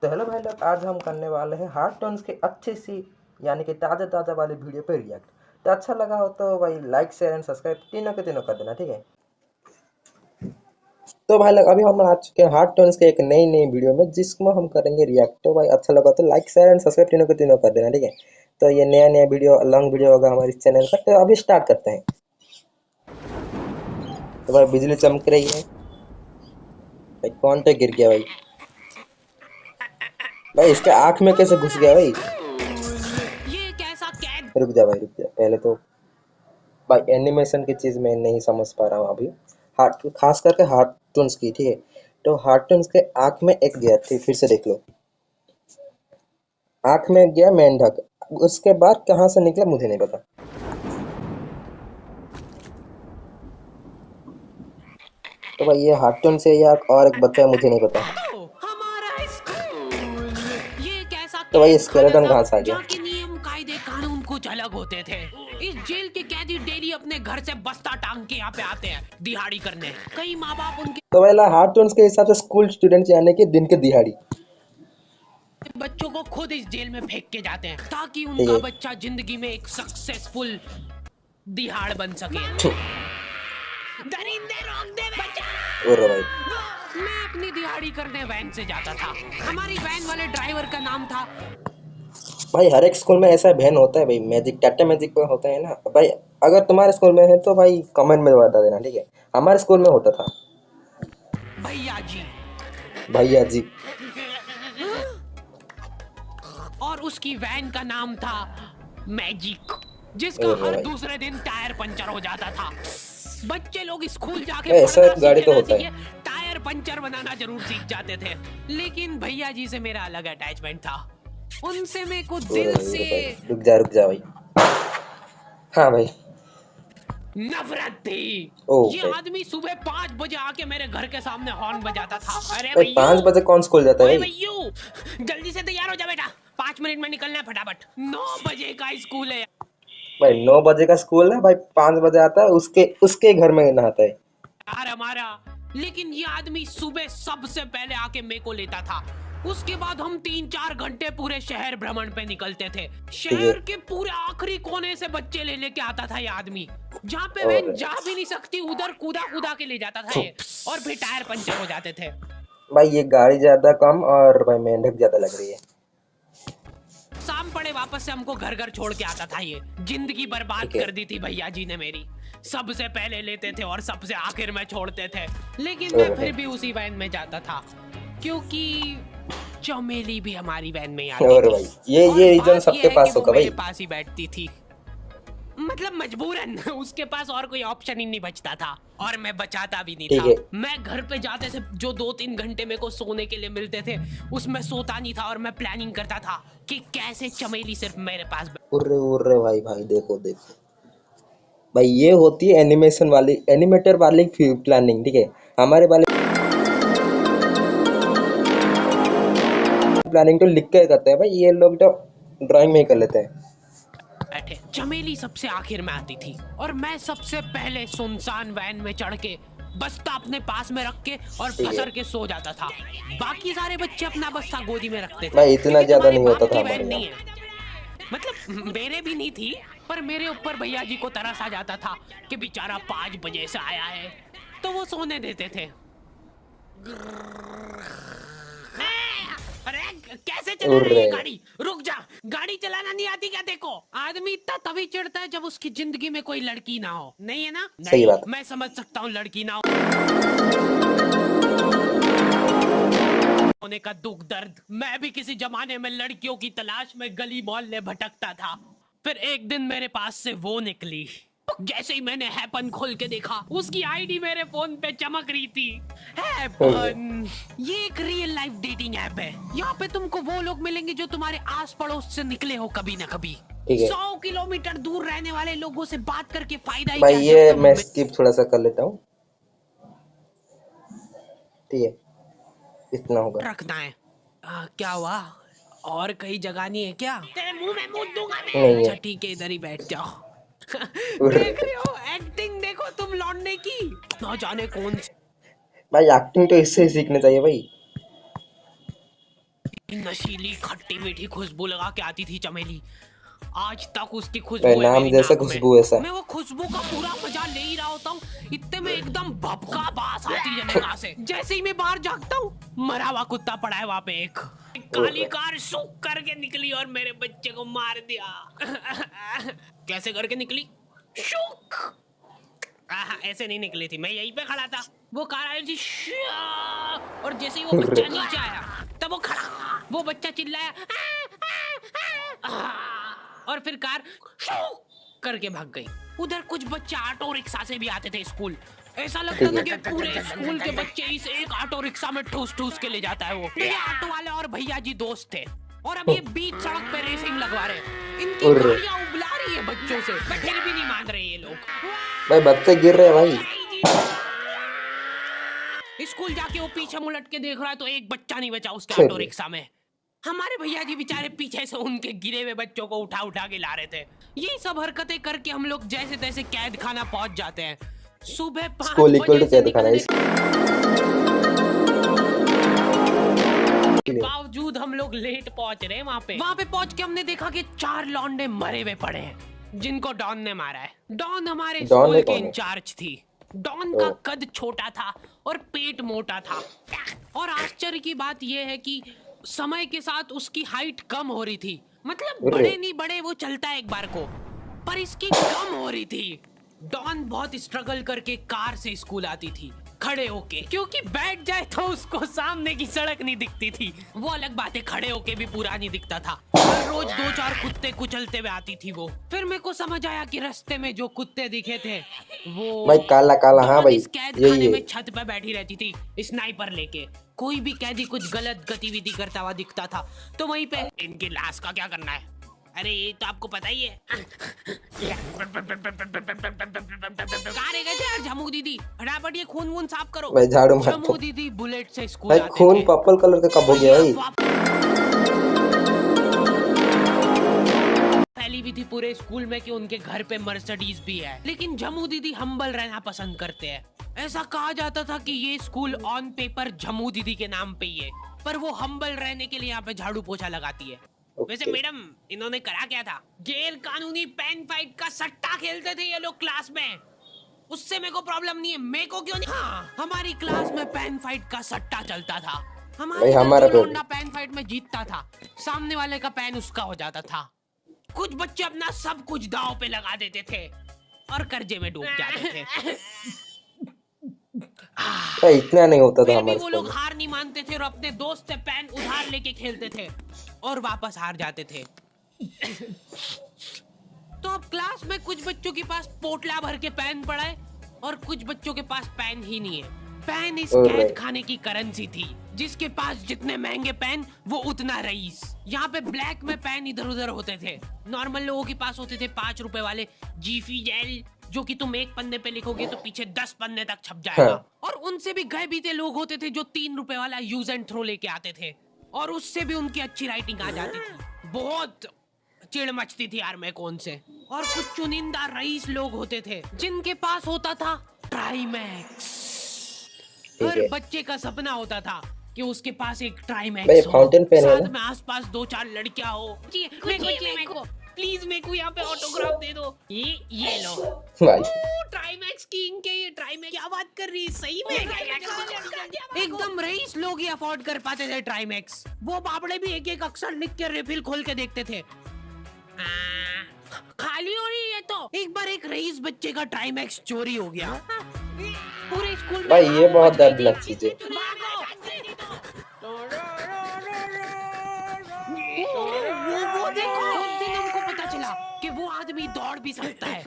तो हेलो भाई लोग, आज हम करने वाले हैं हार्ट टोन्स के अच्छी सी यानी कि ताज़ा वाली वीडियो पे रिएक्ट। तो अच्छा लगा हो तो भाई लाइक शेयर एंड सब्सक्राइब तीनों के तीनों कर देना, ठीक है। तो भाई लोग अभी हम आ चुके हैं हार्ट टोन्स के एक नई वीडियो में जिसमें हम करेंगे रिएक्ट। तो भाई अच्छा लगा तो लाइक शेयर एंड सब्सक्राइब तीनों के तीनों कर देना, ठीक है। तो ये नया वीडियो लॉन्ग वीडियो होगा हमारे चैनल का। तो अभी स्टार्ट करते हैं। तो भाई बिजली चमक रही है। भाई कौन तो गिर गया भाई। भाई इसके आँख में कैसे घुस गया भाई। ये कैसा कैद। रुक जा भाई, रुक जा पहले तो। भाई एनिमेशन की चीज़ मैं नहीं समझ पा रहा हूँ अभी। हार्ट खास करके हार्ट टोन्स की, ठीक है। तो हार्ट टोन्स के आँख में एक गया थी, फिर से देख लो। आँख में गया मेंढक, उसके बाद कहाँ से निकला मुझे नहीं पता। तो भाई ये हार्ट टोन से या और एक बच्चा है, मुझे नहीं पता। हमारा स्कूल ये कैसा तो भाई स्केलेटन कहाँ से आ गया। जहाँ के नियम कायदे कानून कुछ अलग होते थे। इस जेल के कैदी डेली अपने घर से बस्ता टांग के यहाँ पे आते हैं दिहाड़ी करने। कई माँ बाप उनके तो भाई हार्ट टोन्स के हिसाब से स्कूल स्टूडेंट जाने के दिन के दिहाड़ी बच्चों को खुद इस जेल में फेंक के जाते हैं ताकि उनका बच्चा जिंदगी में एक सक्सेसफुल दिहाड़ बन सके। दरिंदे रोक दे बच्चा। और भाई मैं अपनी दिहाड़ी करने वैन से जाता था। हमारी वैन वाले ड्राइवर का नाम था। भाई हर एक स्कूल में ऐसा वैन होता है भाई, मैजिक टाटा मैजिक में होता है ना भाई। अगर तुम्हारे स्कूल में है तो भाई कमेंट में बता देना, ठीक है। हमारे स्कूल में होता था भैया जी। भैया जी। और उसकी वैन का नाम था मैजिक, जिसका हर दूसरे दिन टायर पंचर हो जाता था। बच्चे लोग स्कूल जाके ऐसा गाड़ी तो होता है। टायर पंचर बनाना जरूर सीख जाते थे, लेकिन भैया जी से मेरा अलग अटैचमेंट था। उनसे मेरे को दिल से रुक जा भाई। हाँ भाई नफरत थी। ये आदमी सुबह 5 बजे आके मेरे घर के सामने हॉर्न बजाता था। अरे भैया 5 बजे कौन स्कूल जाता है भैया, जल्दी से तैयार हो जा बेटा, 5 मिनट में निकलना है फटाफट। 9 बजे का स्कूल है भाई। 9 बजे का स्कूल है भाई, 5 बजे आता है, उसके घर में नहाता है यार हमारा। लेकिन ये आदमी सुबह सबसे पहले आके मेरे को लेता था। उसके बाद हम 3-4 घंटे पूरे शहर भ्रमण पे निकलते थे। शहर के पूरे आखिरी कोने से बच्चे ले लेके आता था ये आदमी। जहाँ पे वैन जा भी नहीं सकती उधर कूदा के ले जाता था ये, और फिर टायर पंचर हो जाते थे। भाई ये गाड़ी ज्यादा कम और भाई मेंढक ज्यादा लग रही है। शाम पड़े वापस से हमको घर छोड़ के आता था ये। जिंदगी बर्बाद कर दी थी भैया जी ने मेरी। सबसे पहले लेते थे और सबसे आखिर में छोड़ते थे, लेकिन मैं फिर भी उसी वैन में जाता था क्योंकि चमेली भी हमारी वैन में आती थी। भाई ये रीजन सबके पास होगा भाई। मेरे पास ही बैठती थी, मतलब मजबूरन। उसके पास और कोई ऑप्शन ही नहीं बचता था, और मैं बचाता भी नहीं था। मैं घर पे जाते से जो 2-3 घंटे मेरे को सोने के लिए मिलते थे उसमें सोता नहीं था, और मैं प्लानिंग करता था कि कैसे चमेली सिर्फ मेरे पास। उर्रे भाई देखो भाई, ये होती है एनिमेशन वाली, एनिमेटर वाली प्लानिंग, ठीक है। हमारे वाले प्लानिंग तो लिख के करते हैं भाई, ये लोग तो ड्राइंग में ही कर लेते हैं। चमेली सबसे आखिर में आती थी और मैं सबसे पहले सुनसान वैन में चढ़ के बस्ता अपने पास में रख के और पसर के सो जाता था। बाकी सारे बच्चे अपना बस्ता गोदी में रखते थे। भाई इतना ज्यादा नहीं होता था हमारे नहीं है, मतलब मेरे भी नहीं थी, पर मेरे ऊपर भैया जी को तरस आ जाता था कि बेचारा 5 बजे से आया है, तो वो सोने देते थे। अरे कैसे चला रही है गाड़ी? रुक जा, गाड़ी चलाना नहीं आती क्या? देखो आदमी इतना तभी चिढ़ता है जब उसकी जिंदगी में कोई लड़की ना हो। नहीं है ना? सही बात। मैं समझ सकता हूँ लड़की ना होने का दुख दर्द। मैं भी किसी जमाने में लड़कियों की तलाश में गली मोहल्ले भटकता था। फिर एक दिन मेरे पास से वो निकली। जैसे ही मैंने हैपन खोल के देखा, उसकी आईडी मेरे फोन पे चमक रही थी। हैपन ये एक रियल लाइफ डेटिंग ऐप है। यहाँ पे तुमको वो लोग मिलेंगे जो तुम्हारे आस पड़ोस से निकले हो कभी ना कभी। 100 किलोमीटर दूर रहने वाले लोगों से बात करके फायदा ही भाई ये मैं स्किप थोड़ा सा कर लेता हूँ, ठीक है। इतना होगा रखना है। क्या हुआ? और कहीं जगह नहीं है क्या? तेरे मुंह में मूत दूंगा मैं। अच्छा ठीक है, इधर ही बैठ जाओ। देख रहे हो एक्टिंग? देखो तुम लौंडे की, ना जाने कौन सी। भाई एक्टिंग तो इससे ही सीखना चाहिए भाई। नशीली खट्टी मीठी खुशबू लगा के आती थी चमेली। आज तक उसकी भाई खुशबू है नाम मेरी जैसे नाक में। खुशबू ऐसा। मैं वो खुशबू का पूरा मजा ले ही रहा होता हूँ, इतने में एकदम भपका बास आती है निगाह से। जैसे ही मैं बाहर जागता हूँ, मरा हुआ कुत्ता पड़ा है वहाँ पे एक काली कार सूख करके निकली और मेरे बच्चे को मार दिया। कैसे करके निकली? शुक। ऐसे नहीं निकली थी, मैं यहीं पे खड़ा था, वो कार आई थी और जैसे ही वो बच्चा नीचे आया तब वो खड़ा, वो बच्चा चिल्लाया और फिर कार करके भाग गई। उधर कुछ बच्चे ऑटो रिक्शा से भी आते थे स्कूल। ऐसा लगता था कि पूरे स्कूल के बच्चे इस एक ऑटो रिक्शा में ठूस ठूस के ले जाता है वो। ये ऑटो वाले और भैया जी दोस्त थे और अब ये बीच सड़क पे रेसिंग लगवा रहे हैं। इनकी गाड़ियां उबला रही है बच्चों से, फिर भी नहीं मान रहे ये लोग। भाई बच्चे गिर रहे हैं भाई। स्कूल जाके वो पीछे मुलट के देख रहा है तो एक बच्चा नहीं बचा उसके ऑटो रिक्शा में। हमारे भैया जी बेचारे पीछे से उनके गिरे हुए बच्चों को उठा उठा के ला रहे थे। यही सब हरकतें करके हम लोग जैसे तैसे कैद खाना पहुंच जाते हैं। सुबह 5 बजे से बावजूद हम लोग लेट पहुंच रहे हैं वहाँ पे पहुंच के हमने देखा कि 4 लौंडे मरे हुए पड़े हैं जिनको डॉन ने मारा है। डॉन हमारे स्कूल की इंचार्ज थी। डॉन का कद छोटा था और पेट मोटा था और आश्चर्य की बात यह है कि समय के साथ उसकी हाइट कम हो रही थी। मतलब बड़े नहीं बड़े वो चलता है एक बार को, पर इसकी कम हो रही थी। डॉन बहुत स्ट्रगल करके कार से स्कूल आती थी खड़े होके, क्योंकि बैठ जाए तो उसको सामने की सड़क नहीं दिखती थी। वो अलग बात है, खड़े होके भी पूरा नहीं दिखता था। हर रोज 2-4 कुत्ते कुचलते हुए आती थी वो। फिर मेरे को समझ आया कि रास्ते में जो कुत्ते दिखे थे वो भाई काला काला। हाँ भाई इस कैद खाने में छत पे बैठी रहती थी स्नाइपर लेके। कोई भी कैदी कुछ गलत गतिविधि करता हुआ दिखता था तो वहीं पे इनकी लाश का क्या करना है, अरे ये तो आपको पता ही है। कहाँ रह गए थे यार झमू दीदी, फटाफट ये खून वून साफ करो। भाई झाड़ू मार। झमू दीदी बुलेट से स्कूल भाई आते खून थे। पर्पल कलर का कब हो गया भाई? फैली हुई थी पूरे स्कूल में कि उनके घर पे मर्सिडीज भी है, लेकिन झमू दीदी हम्बल रहना पसंद करते हैं। ऐसा कहा जाता था कि ये स्कूल ऑन पेपर झमू दीदी के नाम पे ही है, पर वो हम्बल रहने के लिए यहाँ पे झाड़ू पोछा लगाती है। वैसे मैडम इन्होंने करा क्या था? गैर कानूनी पेन फाइट का सट्टा खेलते थे ये लोग क्लास में। उससे मेरे को प्रॉब्लम नहीं है, मेरे को क्यों नहीं? हाँ, हमारी क्लास में पेन फाइट का सट्टा चलता था। हमारा लौंडा पेन फाइट में जीतता था, सामने वाले का पेन उसका हो जाता था। कुछ बच्चे अपना सब कुछ दांव पे लगा देते थे और कर्जे में डूब जाते थे। इतना नहीं होता था हमारे वो लोग हार नहीं मानते थे और अपने दोस्त से पेन उधार लेके खेलते थे और वापस हार जाते थे। तो अब क्लास में कुछ बच्चों के पास पोटला भर के पेन पड़ा है और कुछ बच्चों के पास पेन ही नहीं है। पेन इस कैद खाने की करेंसी थी, जिसके पास जितने महंगे पेन वो उतना रईस। यहाँ पे ब्लैक में पेन इधर उधर होते थे। नॉर्मल लोगों के पास होते थे 5 रुपए वाले जीफी जेल, जो कि तुम एक पन्ने पे लिखोगे तो पीछे 10 पन्ने तक छप जाएगा। हाँ। और उनसे भी गए बीते लोग होते थे जो 3 रुपए वाला यूज एंड थ्रो लेके आते थे और उससे भी उनकी अच्छी राइटिंग आ जाती थी। बहुत चिढ़ मचती थी यार मैं कौन से। और कुछ चुनिंदा रईस लोग होते थे जिनके पास होता था ट्राईमैक्स। हर बच्चे का सपना होता था कि उसके पास एक ट्राईमैक्स हो, साथ में आसपास 2-4 लड़कियां हो। मेरे को प्लीज मेरे को यहाँ पे ऑटोग्राफ दे दो। ये लो ट्राईमैक्स किंग के। ये ट्राईमैक्स क्या बात कर रही है, सही में एकदम रईस लोग ही अफोर्ड कर पाते थे ट्राईमैक्स। वो बाबड़े भी एक एक अक्षर लिख के रिफिल खोल के देखते थे। खाली हो रही है तो एक बार एक रईस बच्चे का ट्राईमैक्स चोरी हो गया। पूरे स्कूल भाई ये बहुत दर्दनाक चीज है। वो देखो, उस दिन हमको पता चला कि वो आदमी दौड़ भी सकता है।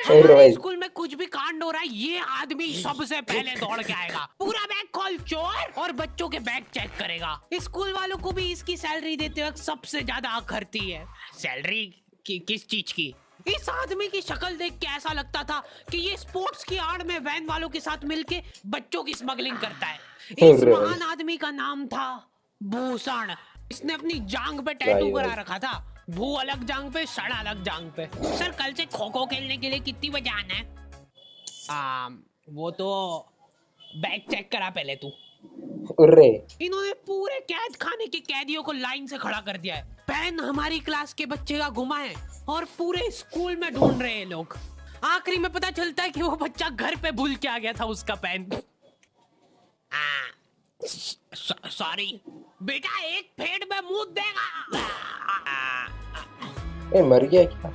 हमारे स्कूल में कुछ भी कांड हो रहा है, ये आदमी सबसे पहले दौड़ के आएगा, पूरा बैग खोल चोर, और बच्चों के बैग चेक करेगा। स्कूल वालों को भी इसकी सैलरी देते वक्त सबसे ज्यादा आखरती है। सैलरी किस चीज की? इस आदमी की शक्ल देख के ऐसा लगता था कि ये स्पोर्ट्स की आड़ में वैन वालों के साथ मिलके बच्चों की स्मगलिंग करता है। इस महान आदमी का नाम था भूषण। इसने अपनी जांग पे टैटू करा रखा था, भू अलग जांग पे, सड़ अलग जांग पे। सर कल से खो खो खेलने के लिए कितनी बजे आना है? वो तो बैग चेक करा पहले तू। उर्रे। इन्होंने पूरे कैद खाने के कैदियों को लाइन से खड़ा कर दिया है। पेन हमारी क्लास के बच्चे का गुमा है और पूरे स्कूल में ढूंढ रहे हैं लोग। आखिरी में पता चलता है कि वो बच्चा घर पे भूल के आ गया था उसका पेन। सॉरी बेटा, एक फेड में मुंह देगा। ए मर गया क्या?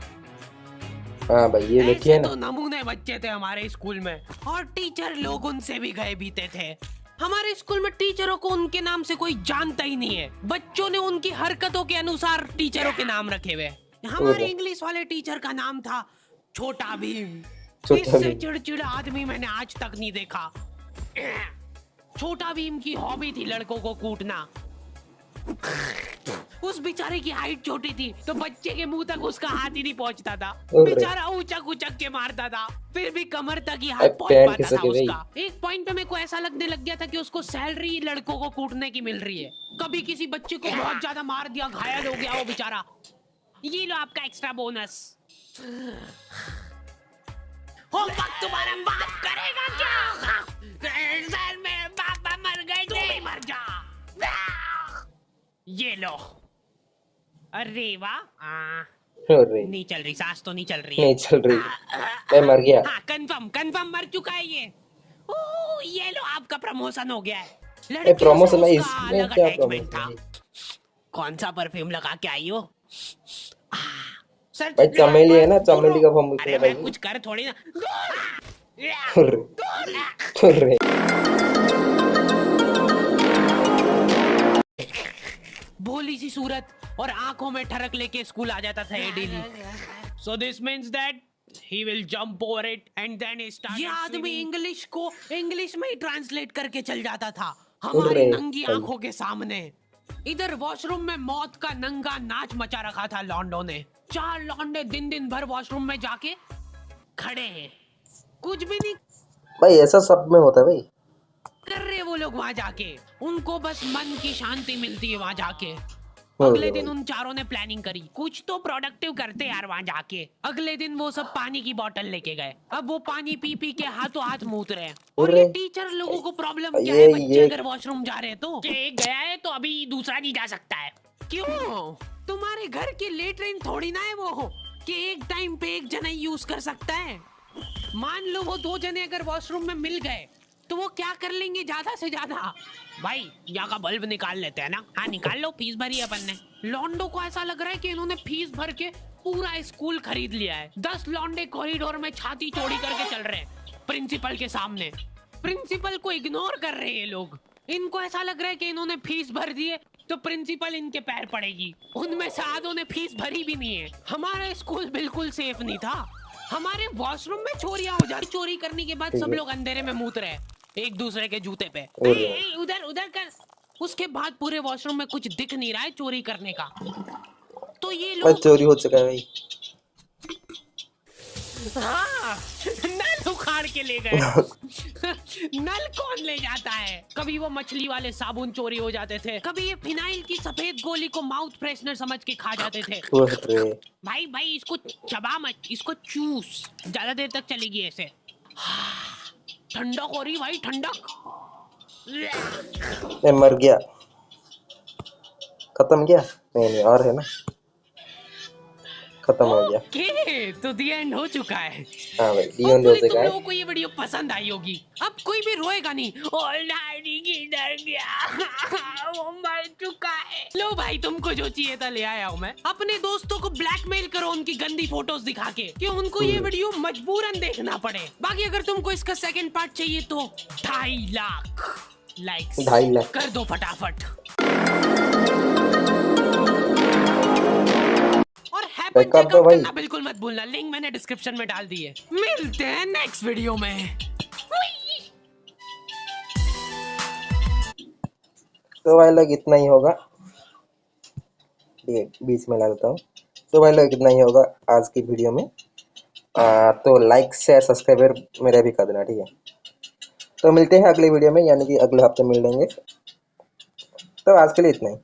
हाँ भाई ये देखिए ना। तो नमूने बच्चे थे हमारे स्कूल में और टीचर लोग उनसे भी गए बीते थे। हमारे स्कूल में टीचरों को उनके नाम से कोई जानता ही नहीं है। बच्चों ने उनकी हरकतों के अनुसार टीचरों के नाम रखे हुए। हमारे इंग्लिश वाले टीचर का नाम था छोटा भीम। इससे चिड़चिड़ा आदमी मैंने आज तक नहीं देखा। छोटा भीम की हॉबी थी लड़कों को कूटना। उस बेचारे की हाइट छोटी थी तो बच्चे के मुंह तक उसका हाथ ही नहीं पहुंचता था। बेचारा उचक उचक के मारता था, फिर भी कमर तक ही हाथ पहुंच पाता था उसका। एक पॉइंट पे मेरे को ऐसा लगने लग गया था कि उसको सैलरी लड़कों को कूटने की मिल रही है। कभी किसी बच्चे को बहुत ज्यादा मार दिया, घायल हो गया वो बेचारा, ये लो आपका एक्स्ट्रा बोनस। होमवर्क तुम्हारा बाप करेगा क्या? सर मेरे पापा मर गए थे। मर जा। ये लो। अरे वाह, नहीं चल रही सांस, तो नहीं चल रही है। नहीं चल रही। मैं मर गया। हाँ कंफर्म मर चुका है ये। ओह ये लो आपका प्रमोशन हो गया है। प्रमोशन है इसमें क्या प्रमोशन था? कौन सा परफ्यूम लगा के आई हो? सर भाई चमेली है ना, चमेली का फॉर्म। अरे मैं कुछ कर थोड़ी ना। भोली सी सूरत और आंखों में ठरक लेके स्कूल आ जाता था ये daily. So this means that he will jump over it and then he started. ये आदमी इंग्लिश को इंग्लिश में ही ट्रांसलेट करके चल जाता था हमारी नंगी आंखों के सामने। इधर वॉशरूम में मौत का नंगा नाच मचा रखा था लॉन्डो ने। 4 लॉन्डे दिन भर वॉशरूम में जाके खड़े हैं, कुछ भी नहीं भाई। ऐसा सब में होता है भाई। कर रहे वो लोग वहाँ जाके, उनको बस मन की शांति मिलती है वहाँ जाके। अगले दिन उन चारों ने प्लानिंग करी कुछ तो प्रोडक्टिव करते यार वहाँ जाके। अगले दिन वो सब पानी की बोतल लेके गए। अब वो पानी पी पी के हाथों हाथ मूत रहे हैं। और ये टीचर लोगों को प्रॉब्लम क्या है, बच्चे अगर वॉशरूम जा रहे हैं तो एक गया है तो अभी दूसरा नहीं जा सकता है। क्यों? तुम्हारे घर की लेटरिन थोड़ी ना है वो कि एक टाइम पे एक जना यूज कर सकता है। मान लो वो 2 जने अगर वॉशरूम में मिल गए तो वो क्या कर लेंगे ज्यादा से ज्यादा? भाई यहाँ का बल्ब निकाल लेते हैं ना। हाँ निकाल लो, फीस भरी है अपन ने। लॉन्डो को ऐसा लग रहा है कि इन्होंने फीस भर के पूरा स्कूल खरीद लिया है। 10 लॉन्डे कॉरिडोर में छाती चौड़ी करके चल रहे हैं प्रिंसिपल के सामने। प्रिंसिपल को इग्नोर कर रहे हैं ये लोग। इनको ऐसा लग रहा है कि इन्होंने फीस भर दी है तो प्रिंसिपल इनके पैर पड़ेगी। उनमें से आधों ने फीस भरी भी नहीं है। हमारा स्कूल बिल्कुल सेफ नहीं था। हमारे वॉशरूम में चोरियां हो जाती। चोरी करने के बाद सब लोग अंधेरे में मूत रहे एक दूसरे के जूते पे। उधर कर। उसके बाद पूरे वॉशरूम में कुछ दिख नहीं रहा है चोरी करने का। तो ये लोग चोरी हो चुका है भाई। हाँ नल उखाड़ के ले गए। नल कौन ले जाता है? कभी वो मछली वाले साबुन चोरी हो जाते थे, कभी ये फिनाइल की सफेद गोली को माउथ फ्रेशनर समझ के खा जाते थे। भाई इसको चबा मत, इसको चूस, ज्यादा देर तक चलेगी ऐसे। ठंडक हो रही भाई, ठंडक। मैं मर गया। खत्म गया? नहीं और है ना, खत्म हो गया। तो दी एंड हो चुका है। हाँ भाई दी एंड हो चुका है। लोगों को ये वीडियो पसंद आई होगी। अब कोई भी रोएगा नहीं। डर गया। वो मर चुका है। लो भाई तुमको जो चाहिए था ले आया हूँ मैं। अपने दोस्तों को ब्लैकमेल करो उनकी गंदी फोटोज दिखा के कि उनको ये वीडियो मजबूरन देखना पड़े। बाकी अगर तुमको इसका सेकंड पार्ट चाहिए तो 2.5 लाख लाइक्स 2.5 लाख कर दो फटाफट। कर दो भाई। बिल्कुल मत भूलना, लिंक मैंने डिस्क्रिप्शन में डाल दी है। मिलते हैं नेक्स्ट वीडियो में। तो भाई लोग इतना ही होगा। बीच में डालता हूँ। तो भाई लोग इतना ही होगा आज की वीडियो में। तो लाइक शेयर सब्सक्राइबर मेरा भी कर देना, ठीक है। तो मिलते हैं अगले वीडियो में, यानी कि अगले हफ्ते मिल लेंगे। तो आज के लिए इतना ही।